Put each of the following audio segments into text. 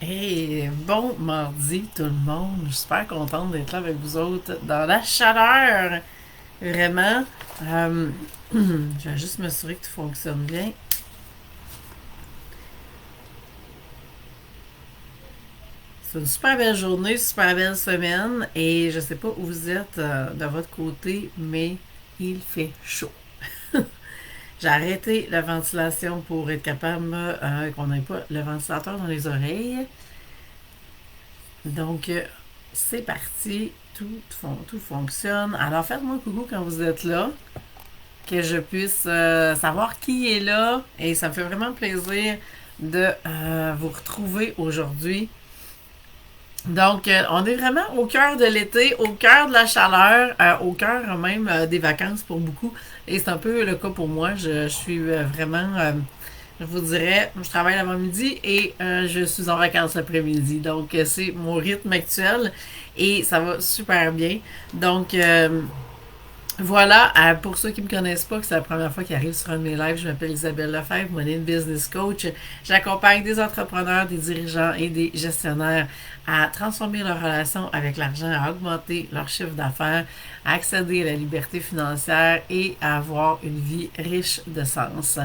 Hey, bon mardi tout le monde. Je suis super contente d'être là avec vous autres dans la chaleur. Vraiment. Euh, je vais juste m'assurer que tout fonctionne bien. C'est une super belle journée, super belle semaine. Et je sais pas où vous êtes de votre côté, mais il fait chaud. J'ai arrêté la ventilation pour être capable qu'on n'ait pas le ventilateur dans les oreilles. Donc, c'est parti. Tout fonctionne. Alors, faites-moi coucou quand vous êtes là, que je puisse savoir qui est là. Et ça me fait vraiment plaisir de vous retrouver aujourd'hui. Donc, on est vraiment au cœur de l'été, au cœur de la chaleur, au cœur même des vacances pour beaucoup. Et c'est un peu le cas pour moi. Je suis vraiment, je vous dirais, je travaille l'avant-midi et je suis en vacances l'après-midi. Donc, c'est mon rythme actuel et ça va super bien. Donc, voilà, pour ceux qui ne me connaissent pas, que c'est la première fois qu'ils arrivent sur un de mes lives, je m'appelle Isabelle Lefebvre, mon business coach. J'accompagne des entrepreneurs, des dirigeants et des gestionnaires à transformer leur relation avec l'argent, à augmenter leur chiffre d'affaires, à accéder à la liberté financière et à avoir une vie riche de sens.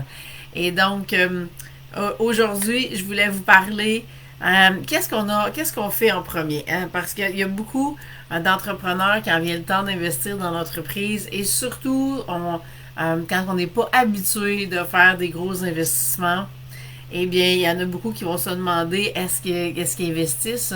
Et donc, aujourd'hui, je voulais vous parler qu'est-ce qu'on fait en premier? Hein? Parce qu'il y a beaucoup d'entrepreneurs quand vient le temps d'investir dans l'entreprise et surtout quand on n'est pas habitué de faire des gros investissements, eh bien, il y en a beaucoup qui vont se demander est-ce qu'ils investissent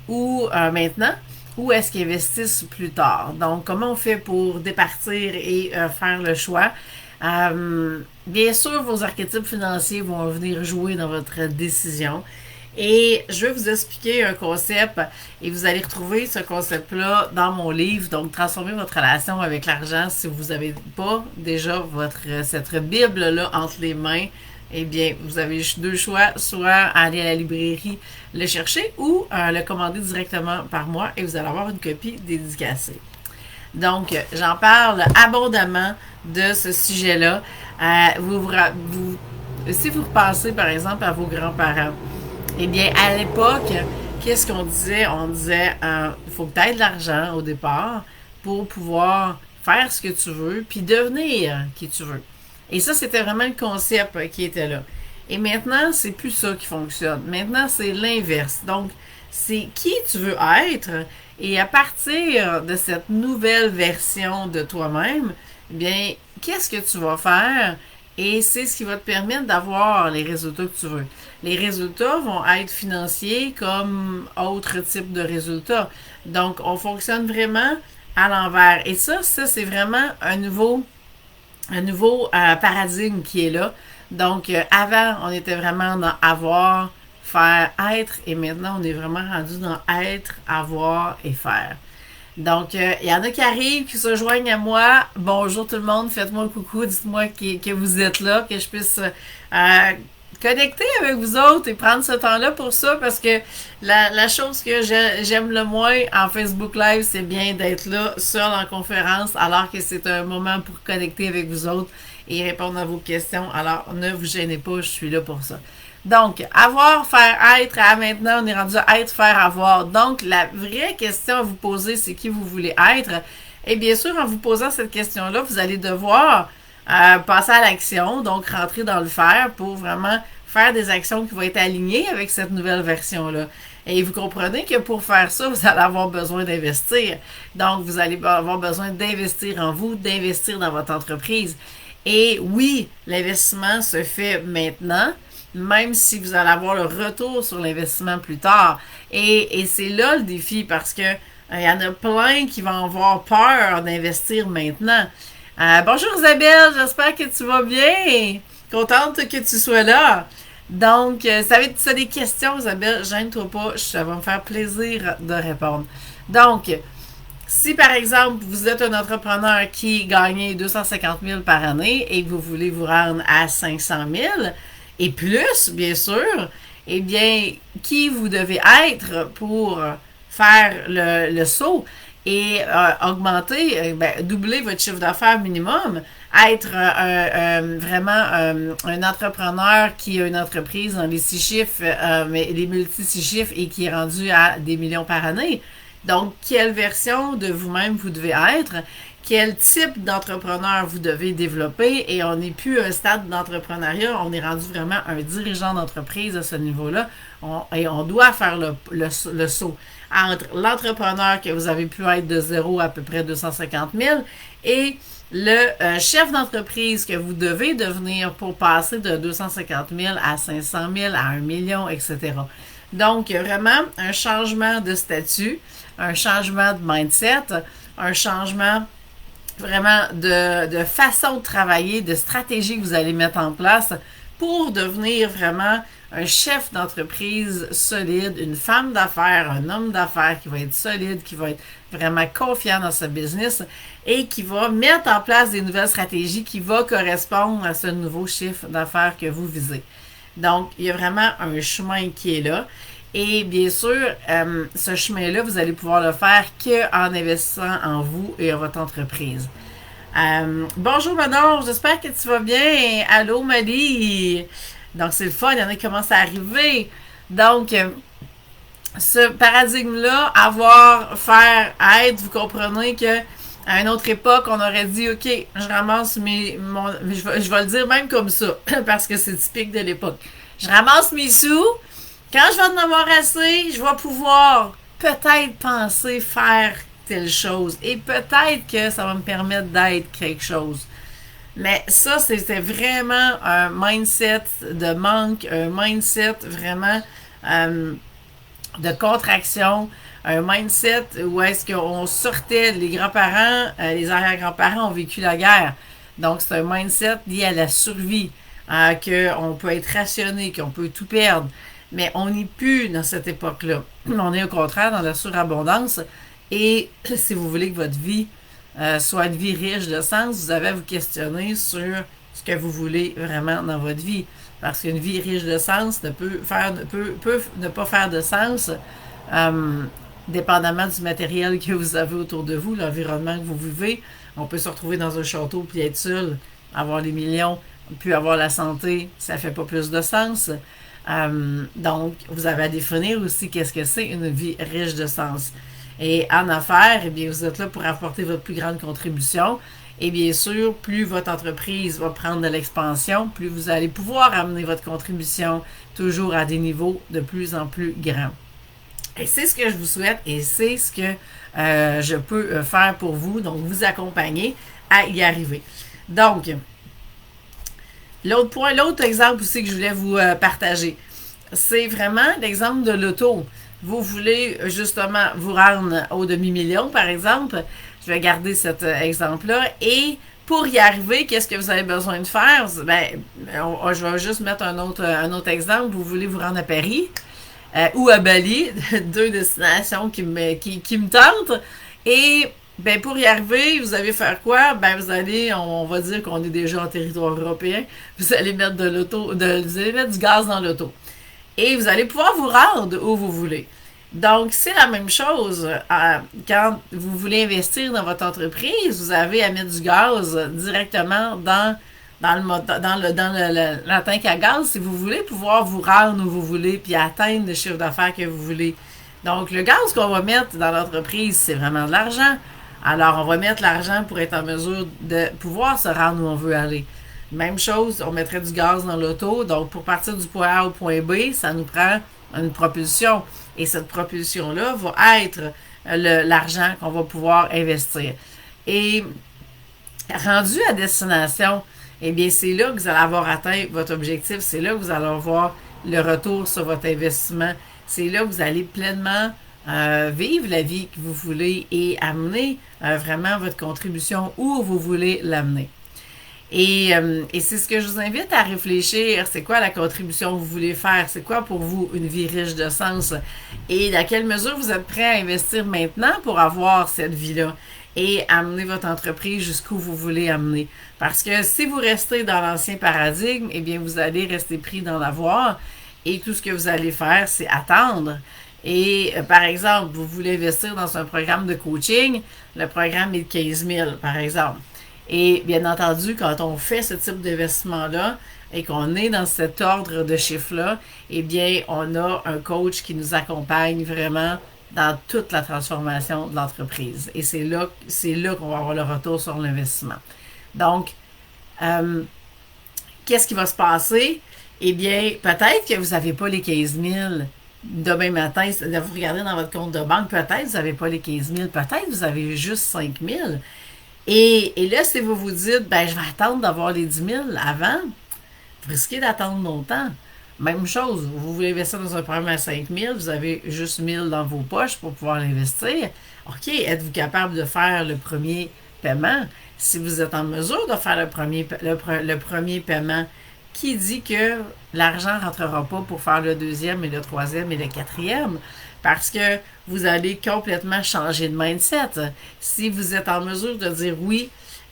ou maintenant ou est-ce qu'ils investissent plus tard. Donc, comment on fait pour départir et faire le choix? Bien sûr, vos archétypes financiers vont venir jouer dans votre décision. Et je vais vous expliquer un concept et vous allez retrouver ce concept-là dans mon livre. Donc, transformer votre relation avec l'argent si vous n'avez pas déjà cette Bible-là entre les mains. Eh bien, vous avez deux choix, soit aller à la librairie le chercher ou le commander directement par moi et vous allez avoir une copie dédicacée. Donc, j'en parle abondamment de ce sujet-là. Si vous repensez, par exemple, à vos grands-parents, eh bien, à l'époque, qu'est-ce qu'on disait? On disait, il faut que tu aies de l'argent au départ pour pouvoir faire ce que tu veux, puis devenir qui tu veux. Et ça, c'était vraiment le concept qui était là. Et maintenant, c'est plus ça qui fonctionne. Maintenant, c'est l'inverse. Donc, c'est qui tu veux être. Et à partir de cette nouvelle version de toi-même, eh bien, qu'est-ce que tu vas faire? Et c'est ce qui va te permettre d'avoir les résultats que tu veux. Les résultats vont être financiers comme autre type de résultats. Donc, on fonctionne vraiment à l'envers. Et ça c'est vraiment un nouveau paradigme qui est là. Donc, avant, on était vraiment dans avoir, faire, être, et maintenant, on est vraiment rendu dans être, avoir et faire. Donc, il y en a qui arrivent, qui se joignent à moi. Bonjour tout le monde, faites-moi un coucou, dites-moi que vous êtes là, que je puisse connecter avec vous autres et prendre ce temps-là pour ça, parce que la chose que j'aime le moins en Facebook Live, c'est bien d'être là, seul en conférence, alors que c'est un moment pour connecter avec vous autres et répondre à vos questions. Alors, ne vous gênez pas, je suis là pour ça. Donc, avoir, faire, être, à maintenant, on est rendu à être, faire, avoir. Donc, la vraie question à vous poser, c'est qui vous voulez être. Et bien sûr, en vous posant cette question-là, vous allez devoir passer à l'action, donc rentrer dans le faire pour vraiment faire des actions qui vont être alignées avec cette nouvelle version-là. Et vous comprenez que pour faire ça, vous allez avoir besoin d'investir. Donc, vous allez avoir besoin d'investir en vous, d'investir dans votre entreprise. Et oui, l'investissement se fait maintenant, même si vous allez avoir le retour sur l'investissement plus tard. Et c'est là le défi parce que il y en a plein qui vont avoir peur d'investir maintenant. Bonjour Isabelle, j'espère que tu vas bien. Contente que tu sois là. Donc, si tu as des questions, Isabelle, gêne-toi pas, ça va me faire plaisir de répondre. Donc, si par exemple vous êtes un entrepreneur qui gagne 250 000 par année et que vous voulez vous rendre à 500 000 et plus, bien sûr, eh bien, qui vous devez être pour faire le saut? et augmenter, doubler votre chiffre d'affaires minimum, être vraiment un entrepreneur qui a une entreprise dans les 6 chiffres, mais les multi-6 chiffres et qui est rendu à des millions par année. Donc, quelle version de vous-même vous devez être? Quel type d'entrepreneur vous devez développer? Et on n'est plus à un stade d'entrepreneuriat, on est rendu vraiment un dirigeant d'entreprise à ce niveau-là. Et on doit faire le saut entre l'entrepreneur que vous avez pu être de 0 à peu près 250 000 et le chef d'entreprise que vous devez devenir pour passer de 250 000 à 500 000 à 1 million, etc. Donc, vraiment un changement de statut, un changement de mindset, un changement vraiment de façon de travailler, de stratégie que vous allez mettre en place pour devenir vraiment un chef d'entreprise solide, une femme d'affaires, un homme d'affaires qui va être solide, qui va être vraiment confiant dans sa business et qui va mettre en place des nouvelles stratégies qui vont correspondre à ce nouveau chiffre d'affaires que vous visez. Donc, il y a vraiment un chemin qui est là. Et bien sûr, ce chemin-là, vous allez pouvoir le faire qu'en investissant en vous et en votre entreprise. Bonjour Manon, j'espère que tu vas bien. Allô Mali. Donc c'est le fun, il y en a qui commencent à arriver. Donc, ce paradigme-là, faire, être, vous comprenez que à une autre époque, on aurait dit, OK, je ramasse je vais le dire même comme ça, parce que c'est typique de l'époque. Je ramasse mes sous. Quand je vais en avoir assez, je vais pouvoir peut-être penser faire telle chose. Et peut-être que ça va me permettre d'être quelque chose. Mais ça, c'était vraiment un mindset de manque, un mindset vraiment de contraction, un mindset où est-ce qu'on sortait, les grands-parents, les arrière-grands-parents ont vécu la guerre. Donc, c'est un mindset lié à la survie, qu'on peut être rationné, qu'on peut tout perdre. Mais on n'est plus dans cette époque-là. On est au contraire dans la surabondance. Et si vous voulez que votre vie soit une vie riche de sens, vous avez à vous questionner sur ce que vous voulez vraiment dans votre vie. Parce qu'une vie riche de sens peut ne pas faire de sens dépendamment du matériel que vous avez autour de vous, l'environnement que vous vivez. On peut se retrouver dans un château puis être seul, avoir les millions, puis avoir la santé, ça ne fait pas plus de sens. Donc, vous avez à définir aussi qu'est-ce que c'est une vie riche de sens. Et en affaires, eh bien, vous êtes là pour apporter votre plus grande contribution. Et bien sûr, plus votre entreprise va prendre de l'expansion, plus vous allez pouvoir amener votre contribution toujours à des niveaux de plus en plus grands. Et c'est ce que je vous souhaite et c'est ce que je peux faire pour vous, donc vous accompagner à y arriver. Donc, l'autre exemple aussi que je voulais vous partager, c'est vraiment l'exemple de l'auto. Vous voulez justement vous rendre au demi-million, par exemple. Je vais garder cet exemple-là. Et pour y arriver, qu'est-ce que vous avez besoin de faire? Je vais juste mettre un autre exemple. Vous voulez vous rendre à Paris ou à Bali, deux destinations qui me tentent. Et pour y arriver, vous allez faire quoi? Vous allez, on va dire qu'on est déjà en territoire européen. Vous allez mettre vous allez mettre du gaz dans l'auto. Et vous allez pouvoir vous rendre où vous voulez. Donc, c'est la même chose. Quand vous voulez investir dans votre entreprise, vous avez à mettre du gaz directement dans la tank à gaz si vous voulez pouvoir vous rendre où vous voulez puis atteindre le chiffre d'affaires que vous voulez. Donc, le gaz qu'on va mettre dans l'entreprise, c'est vraiment de l'argent. Alors, on va mettre l'argent pour être en mesure de pouvoir se rendre où on veut aller. Même chose, on mettrait du gaz dans l'auto. Donc, pour partir du point A au point B, ça nous prend une propulsion. Et cette propulsion-là va être l'argent qu'on va pouvoir investir. Et rendu à destination, eh bien, c'est là que vous allez avoir atteint votre objectif. C'est là que vous allez avoir le retour sur votre investissement. C'est là que vous allez pleinement vivre la vie que vous voulez et amener vraiment votre contribution où vous voulez l'amener. Et c'est ce que je vous invite à réfléchir. C'est quoi la contribution que vous voulez faire? C'est quoi pour vous une vie riche de sens? Et dans quelle mesure vous êtes prêt à investir maintenant pour avoir cette vie-là et amener votre entreprise jusqu'où vous voulez amener? Parce que si vous restez dans l'ancien paradigme, eh bien, vous allez rester pris dans l'avoir et tout ce que vous allez faire, c'est attendre. Et par exemple, vous voulez investir dans un programme de coaching, le programme est de 15 000 par exemple. Et bien entendu, quand on fait ce type d'investissement-là et qu'on est dans cet ordre de chiffres-là, eh bien, on a un coach qui nous accompagne vraiment dans toute la transformation de l'entreprise. Et c'est là qu'on va avoir le retour sur l'investissement. Donc, qu'est-ce qui va se passer? Eh bien, peut-être que vous n'avez pas les 15 000 demain matin. Vous regardez dans votre compte de banque, peut-être que vous n'avez pas les 15 000, peut-être que vous avez juste 5 000. Et là, si vous vous dites, ben, je vais attendre d'avoir les 10 000 avant, vous risquez d'attendre longtemps. Même chose, vous voulez investir dans un programme à 5 000, vous avez juste 1 000 dans vos poches pour pouvoir l'investir. OK, êtes-vous capable de faire le premier paiement? Si vous êtes en mesure de faire le premier paiement, qui dit que l'argent ne rentrera pas pour faire le deuxième et le troisième et le quatrième? Parce que vous allez complètement changer de mindset. Si vous êtes en mesure de dire oui,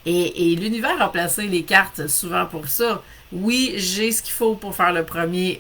et l'univers a placé les cartes souvent pour ça. Oui, j'ai ce qu'il faut pour faire le premier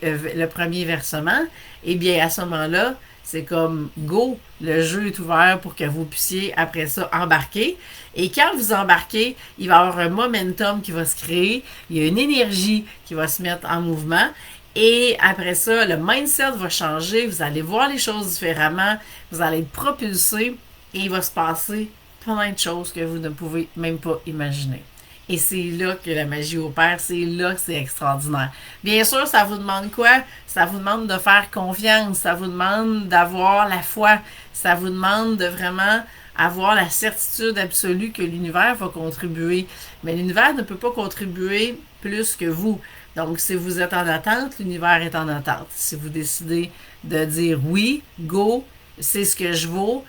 versement. Eh bien, à ce moment-là, c'est comme go, le jeu est ouvert pour que vous puissiez après ça embarquer. Et quand vous embarquez, il va y avoir un momentum qui va se créer, il y a une énergie qui va se mettre en mouvement. Et après ça, le mindset va changer, vous allez voir les choses différemment, vous allez être propulsé et il va se passer plein de choses que vous ne pouvez même pas imaginer. Et c'est là que la magie opère, c'est là que c'est extraordinaire. Bien sûr, ça vous demande quoi? Ça vous demande de faire confiance, ça vous demande d'avoir la foi, ça vous demande de vraiment avoir la certitude absolue que l'univers va contribuer. Mais l'univers ne peut pas contribuer plus que vous. Donc, si vous êtes en attente, l'univers est en attente. Si vous décidez de dire oui, go, c'est ce que je vaux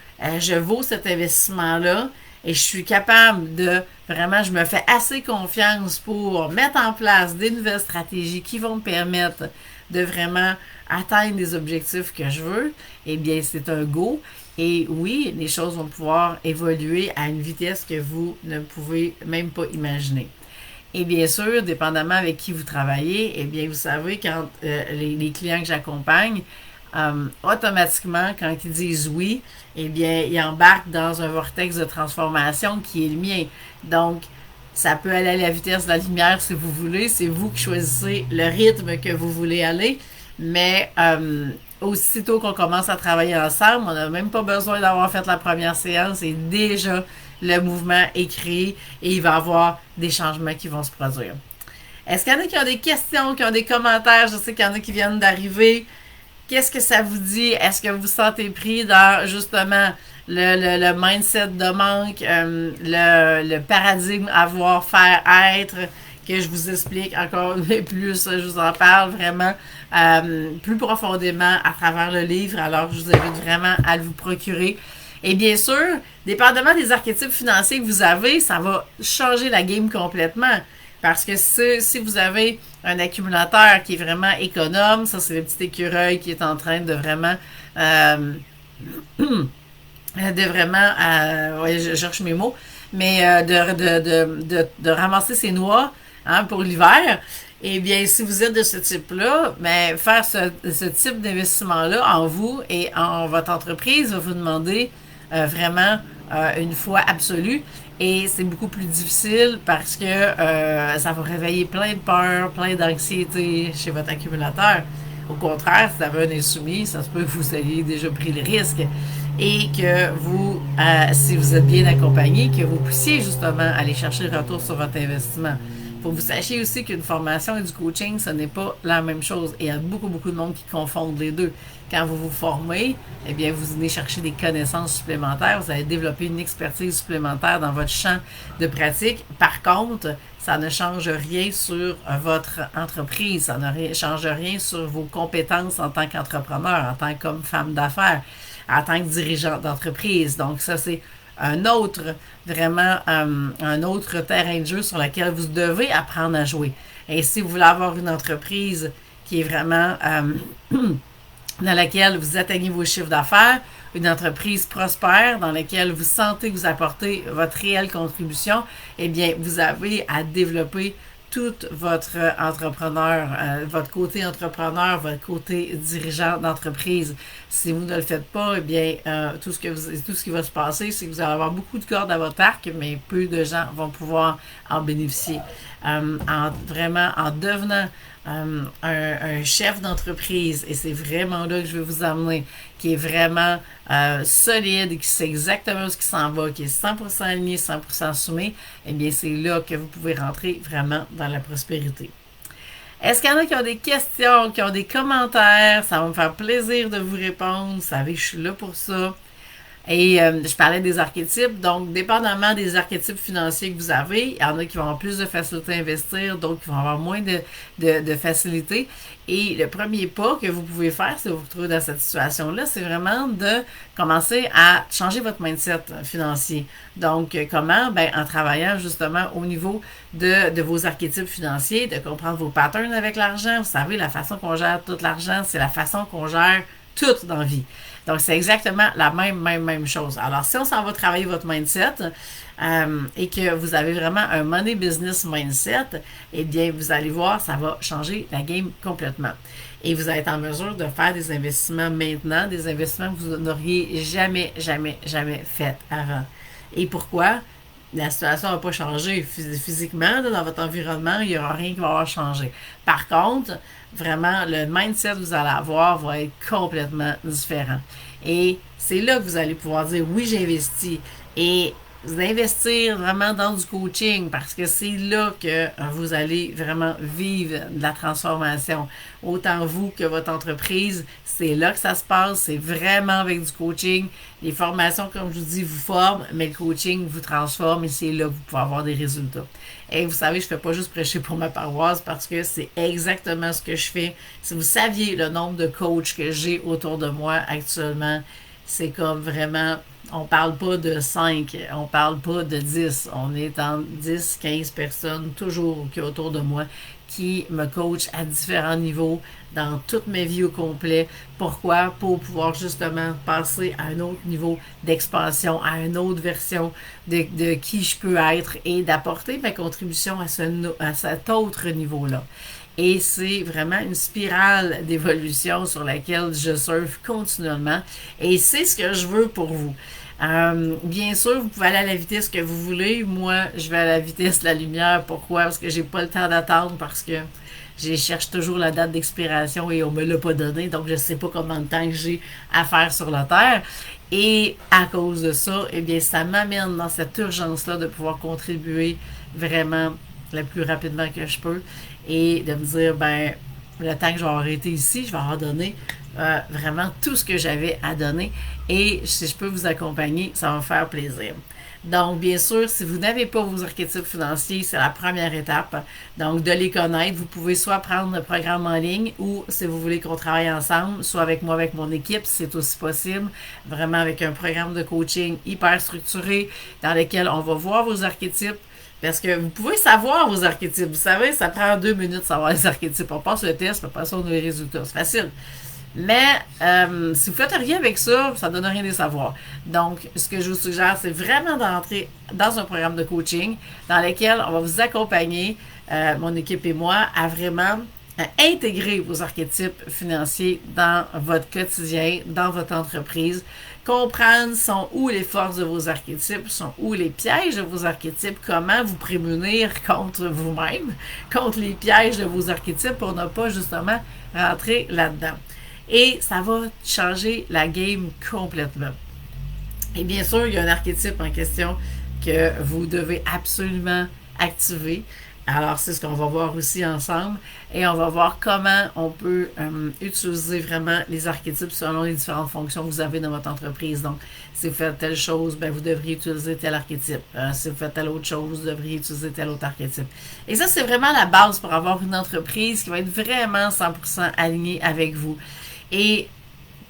cet investissement-là et je suis capable de vraiment, je me fais assez confiance pour mettre en place des nouvelles stratégies qui vont me permettre de vraiment atteindre les objectifs que je veux, eh bien, c'est un go. Et oui, les choses vont pouvoir évoluer à une vitesse que vous ne pouvez même pas imaginer. Et bien sûr, dépendamment avec qui vous travaillez, eh bien, vous savez, quand les clients que j'accompagne, automatiquement, quand ils disent oui, eh bien, ils embarquent dans un vortex de transformation qui est le mien. Donc, ça peut aller à la vitesse de la lumière si vous voulez. C'est vous qui choisissez le rythme que vous voulez aller. Mais aussitôt qu'on commence à travailler ensemble, on n'a même pas besoin d'avoir fait la première séance et déjà le mouvement est créé et il va y avoir des changements qui vont se produire. Est-ce qu'il y en a qui ont des questions, qui ont des commentaires? Je sais qu'il y en a qui viennent d'arriver. Qu'est-ce que ça vous dit? Est-ce que vous vous sentez pris dans justement le mindset de manque, le paradigme avoir, faire, être, que je vous explique encore plus, je vous en parle vraiment plus profondément à travers le livre, alors je vous invite vraiment à vous procurer. Et bien sûr, dépendamment des archétypes financiers que vous avez, ça va changer la game complètement. Parce que si vous avez un accumulateur qui est vraiment économe, ça c'est le petit écureuil qui est en train de vraiment ouais, je cherche mes mots, mais de ramasser ses noix pour l'hiver. Eh bien, si vous êtes de ce type-là, ben, faire ce type d'investissement-là en vous et en votre entreprise va vous demander vraiment une foi absolue. Et c'est beaucoup plus difficile parce que ça va réveiller plein de peur, plein d'anxiété chez votre accumulateur. Au contraire, si vous avez un insoumis, ça se peut que vous ayez déjà pris le risque et que vous, si vous êtes bien accompagné, que vous puissiez justement aller chercher le retour sur votre investissement. Il faut que vous sachiez aussi qu'une formation et du coaching, ce n'est pas la même chose. Et il y a beaucoup, beaucoup de monde qui confondent les deux. Quand vous vous formez, eh bien, vous venez chercher des connaissances supplémentaires, vous allez développer une expertise supplémentaire dans votre champ de pratique. Par contre, ça ne change rien sur votre entreprise, ça ne change rien sur vos compétences en tant qu'entrepreneur, en tant que femme d'affaires, en tant que dirigeant d'entreprise. Donc, ça, c'est un autre, vraiment, un autre terrain de jeu sur lequel vous devez apprendre à jouer. Et si vous voulez avoir une entreprise qui est vraiment dans laquelle vous atteignez vos chiffres d'affaires, une entreprise prospère dans laquelle vous sentez que vous apportez votre réelle contribution, eh bien, vous avez à développer tout votre votre côté entrepreneur, votre côté dirigeant d'entreprise. Si vous ne le faites pas, eh bien, tout ce qui va se passer, c'est que vous allez avoir beaucoup de cordes à votre arc, mais peu de gens vont pouvoir en bénéficier. Vraiment, en devenant un chef d'entreprise, et c'est vraiment là que je vais vous amener, qui est vraiment solide, qui sait exactement ce qui s'en va, qui est 100% aligné, 100% soumis, eh bien, c'est là que vous pouvez rentrer vraiment dans la prospérité. Est-ce qu'il y en a qui ont des questions, qui ont des commentaires? Ça va me faire plaisir de vous répondre. Vous savez, je suis là pour ça. Et je parlais des archétypes. Donc, dépendamment des archétypes financiers que vous avez, il y en a qui vont avoir plus de facilité à investir, d'autres qui vont avoir moins de facilité. Et le premier pas que vous pouvez faire si vous vous retrouvez dans cette situation-là, c'est vraiment de commencer à changer votre mindset financier. Donc, comment? Ben, en travaillant justement au niveau de vos archétypes financiers, de comprendre vos patterns avec l'argent. Vous savez, la façon qu'on gère tout l'argent, c'est la façon qu'on gère tout dans la vie. Donc, c'est exactement la même chose. Alors, si on s'en va travailler votre mindset et que vous avez vraiment un money business mindset, eh bien, vous allez voir, ça va changer la game complètement. Et vous allez être en mesure de faire des investissements maintenant, des investissements que vous n'auriez jamais fait avant. Et pourquoi? La situation n'a pas changé physiquement dans votre environnement, il n'y aura rien qui va avoir changé. Par contre, vraiment, le mindset que vous allez avoir va être complètement différent. Et c'est là que vous allez pouvoir dire oui, j'investis. Et vous investir vraiment dans du coaching parce que c'est là que vous allez vraiment vivre de la transformation. Autant vous que votre entreprise, c'est là que ça se passe. C'est vraiment avec du coaching. Les formations, comme je vous dis, vous forment, mais le coaching vous transforme et c'est là que vous pouvez avoir des résultats. Et vous savez, je ne fais pas juste prêcher pour ma paroisse parce que c'est exactement ce que je fais. Si vous saviez le nombre de coachs que j'ai autour de moi actuellement, c'est comme vraiment, on parle pas de 5, on parle pas de 10. On est en 10, 15 personnes toujours qui autour de moi qui me coachent à différents niveaux dans toute ma vie au complet. Pourquoi? Pour pouvoir justement passer à un autre niveau d'expansion, à une autre version de qui je peux être et d'apporter ma contribution à cet autre niveau-là. Et c'est vraiment une spirale d'évolution sur laquelle je surfe continuellement. Et c'est ce que je veux pour vous. Bien sûr, vous pouvez aller à la vitesse que vous voulez. Moi, je vais à la vitesse de la lumière. Pourquoi? Parce que j'ai pas le temps d'attendre, parce que je cherche toujours la date d'expiration et on me l'a pas donné. Donc, je sais pas combien de temps que j'ai à faire sur la Terre. Et à cause de ça, eh bien, ça m'amène dans cette urgence-là de pouvoir contribuer vraiment le plus rapidement que je peux et de me dire, ben, le temps que je vais arrêter ici, je vais avoir donné vraiment tout ce que j'avais à donner et si je peux vous accompagner, ça va me faire plaisir. Donc, bien sûr, si vous n'avez pas vos archétypes financiers, c'est la première étape. Donc, de les connaître, vous pouvez soit prendre le programme en ligne ou, si vous voulez qu'on travaille ensemble, soit avec moi, avec mon équipe, c'est aussi possible. Vraiment avec un programme de coaching hyper structuré dans lequel on va voir vos archétypes. Parce que vous pouvez savoir vos archétypes. Vous savez, ça prend 2 minutes de savoir les archétypes. On passe le test, puis après ça, on a les résultats. C'est facile. Mais si vous faites rien avec ça, ça ne donne rien de savoir. Donc, ce que je vous suggère, c'est vraiment d'entrer dans un programme de coaching dans lequel on va vous accompagner, mon équipe et moi, à vraiment intégrer vos archétypes financiers dans votre quotidien, dans votre entreprise, comprendre sont où les forces de vos archétypes, sont où les pièges de vos archétypes, comment vous prémunir contre vous-même, contre les pièges de vos archétypes pour ne pas justement rentrer là-dedans. Et ça va changer la game complètement. Et bien sûr, il y a un archétype en question que vous devez absolument activer. Alors, c'est ce qu'on va voir aussi ensemble. Et on va voir comment on peut utiliser vraiment les archétypes selon les différentes fonctions que vous avez dans votre entreprise. Donc, si vous faites telle chose, ben, vous devriez utiliser tel archétype. Si vous faites telle autre chose, vous devriez utiliser tel autre archétype. Et ça, c'est vraiment la base pour avoir une entreprise qui va être vraiment 100% alignée avec vous. Et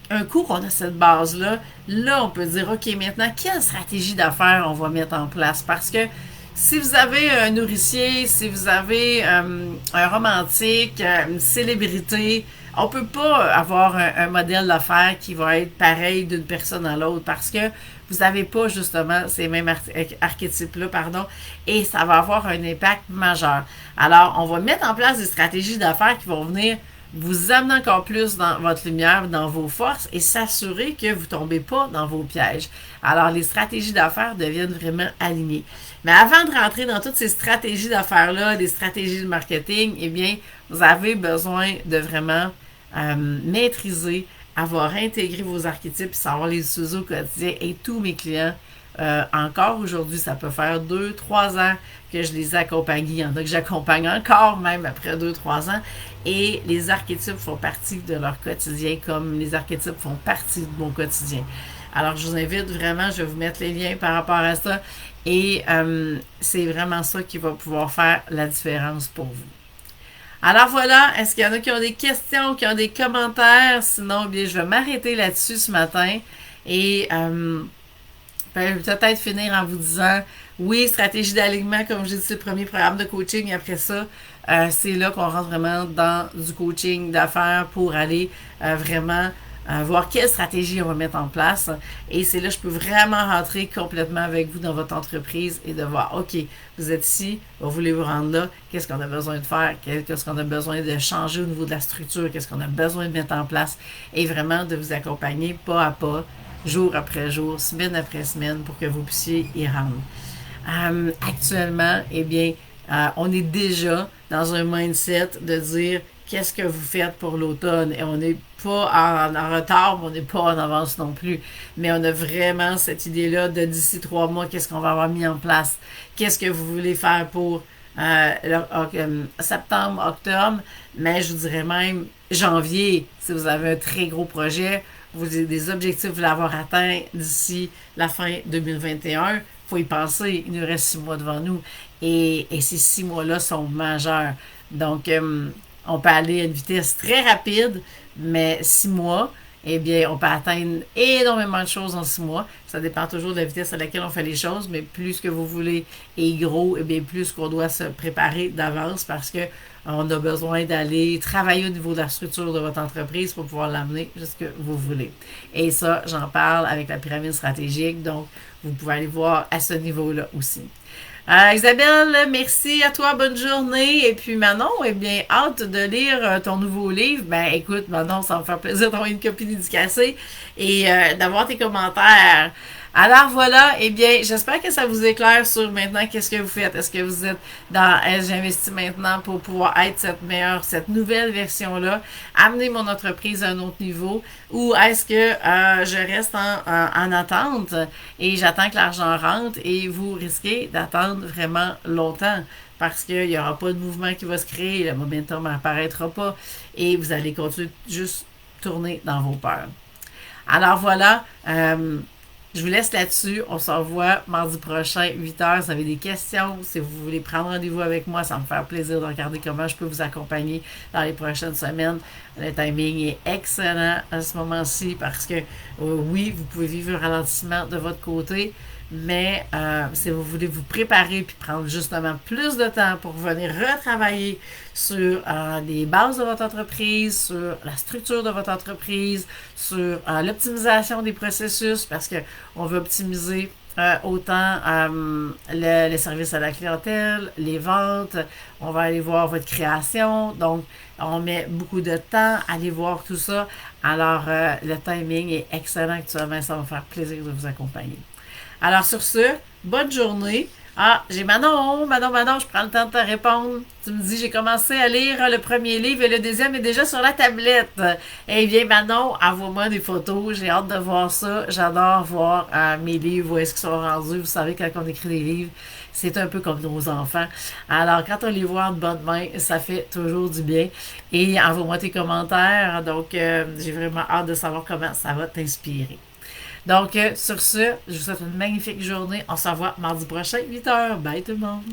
un coup qu'on a cette base-là, là, on peut dire, OK, maintenant, quelle stratégie d'affaires on va mettre en place? Parce que si vous avez un nourricier, si vous avez un romantique, une célébrité, On peut pas avoir un modèle d'affaires qui va être pareil d'une personne à l'autre parce que vous n'avez pas justement ces mêmes archétypes-là, pardon, et ça va avoir un impact majeur. Alors, on va mettre en place des stratégies d'affaires qui vont venir vous amener encore plus dans votre lumière, dans vos forces et s'assurer que vous ne tombez pas dans vos pièges. Alors, les stratégies d'affaires deviennent vraiment alignées. Mais avant de rentrer dans toutes ces stratégies d'affaires-là, des stratégies de marketing, eh bien, vous avez besoin de vraiment maîtriser, avoir intégré vos archétypes, savoir les utiliser au quotidien. Et tous mes clients, encore aujourd'hui, ça peut faire 2-3 ans que je les accompagne. Il y en a que j'accompagne encore même après 2-3 ans. Et les archétypes font partie de leur quotidien comme les archétypes font partie de mon quotidien. Alors, je vous invite vraiment, je vais vous mettre les liens par rapport à ça. Et c'est vraiment ça qui va pouvoir faire la différence pour vous. Alors voilà, est-ce qu'il y en a qui ont des questions, qui ont des commentaires? Sinon, bien, je vais m'arrêter là-dessus ce matin et peut-être finir en vous disant, oui, stratégie d'alignement, comme j'ai dit, c'est le premier programme de coaching. Et après ça, c'est là qu'on rentre vraiment dans du coaching d'affaires pour aller vraiment voir quelle stratégie on va mettre en place. Et c'est là que je peux vraiment rentrer complètement avec vous dans votre entreprise et de voir, OK, vous êtes ici, vous voulez vous rendre là, qu'est-ce qu'on a besoin de faire, qu'est-ce qu'on a besoin de changer au niveau de la structure, qu'est-ce qu'on a besoin de mettre en place et vraiment de vous accompagner pas à pas, jour après jour, semaine après semaine pour que vous puissiez y rendre. Actuellement, eh bien, on est déjà dans un mindset de dire qu'est-ce que vous faites pour l'automne et on n'est pas en retard, mais on n'est pas en avance non plus. Mais on a vraiment cette idée-là de d'ici 3 mois, qu'est-ce qu'on va avoir mis en place? Qu'est-ce que vous voulez faire pour septembre, octobre, mais je vous dirais même janvier, si vous avez un très gros projet, vous avez des objectifs, vous voulez avoir atteint d'ici la fin 2021, il faut y penser, il nous reste 6 mois devant nous et ces 6 mois-là sont majeurs. Donc, on peut aller à une vitesse très rapide, mais 6 mois, eh bien, on peut atteindre énormément de choses en 6 mois. Ça dépend toujours de la vitesse à laquelle on fait les choses, mais plus que vous voulez est gros, eh bien, plus qu'on doit se préparer d'avance parce que on a besoin d'aller travailler au niveau de la structure de votre entreprise pour pouvoir l'amener jusqu'à ce que vous voulez. Et ça, j'en parle avec la pyramide stratégique, donc vous pouvez aller voir à ce niveau-là aussi. Isabelle, merci à toi, bonne journée. Et puis Manon, eh bien, hâte de lire ton nouveau livre. Ben écoute, Manon, ça va me faire plaisir d'avoir une copie dédicacée et d'avoir tes commentaires. Alors voilà, eh bien, j'espère que ça vous éclaire sur maintenant qu'est-ce que vous faites. Est-ce que vous êtes dans j'investis maintenant pour pouvoir être cette nouvelle version-là, amener mon entreprise à un autre niveau, ou est-ce que je reste en attente et j'attends que l'argent rentre et vous risquez d'attendre vraiment longtemps parce qu'il n'y aura pas de mouvement qui va se créer, le momentum n'apparaîtra pas et vous allez continuer juste tourner dans vos peurs. Alors voilà, je vous laisse là-dessus. On se revoit mardi prochain, 8h. Si vous avez des questions, si vous voulez prendre rendez-vous avec moi, ça va me faire plaisir de regarder comment je peux vous accompagner dans les prochaines semaines. Le timing est excellent à ce moment-ci parce que oui, vous pouvez vivre un ralentissement de votre côté, mais si vous voulez vous préparer puis prendre justement plus de temps pour venir retravailler sur les bases de votre entreprise, sur la structure de votre entreprise, sur l'optimisation des processus parce que on veut optimiser autant les services à la clientèle, les ventes, on va aller voir votre création, donc on met beaucoup de temps à aller voir tout ça. Alors le timing est excellent actuellement, ça va me faire plaisir de vous accompagner. Alors sur ce, bonne journée. J'ai Manon, je prends le temps de te répondre. Tu me dis, j'ai commencé à lire le premier livre et le deuxième est déjà sur la tablette. Eh bien, Manon, envoie-moi des photos. J'ai hâte de voir ça. J'adore voir mes livres, où est-ce qu'ils sont rendus. Vous savez, quand on écrit des livres, c'est un peu comme nos enfants. Alors, quand on les voit en bonne main, ça fait toujours du bien. Et envoie-moi tes commentaires. Donc, j'ai vraiment hâte de savoir comment ça va t'inspirer. Donc, sur ce, je vous souhaite une magnifique journée. On se revoit mardi prochain, 8h. Bye tout le monde!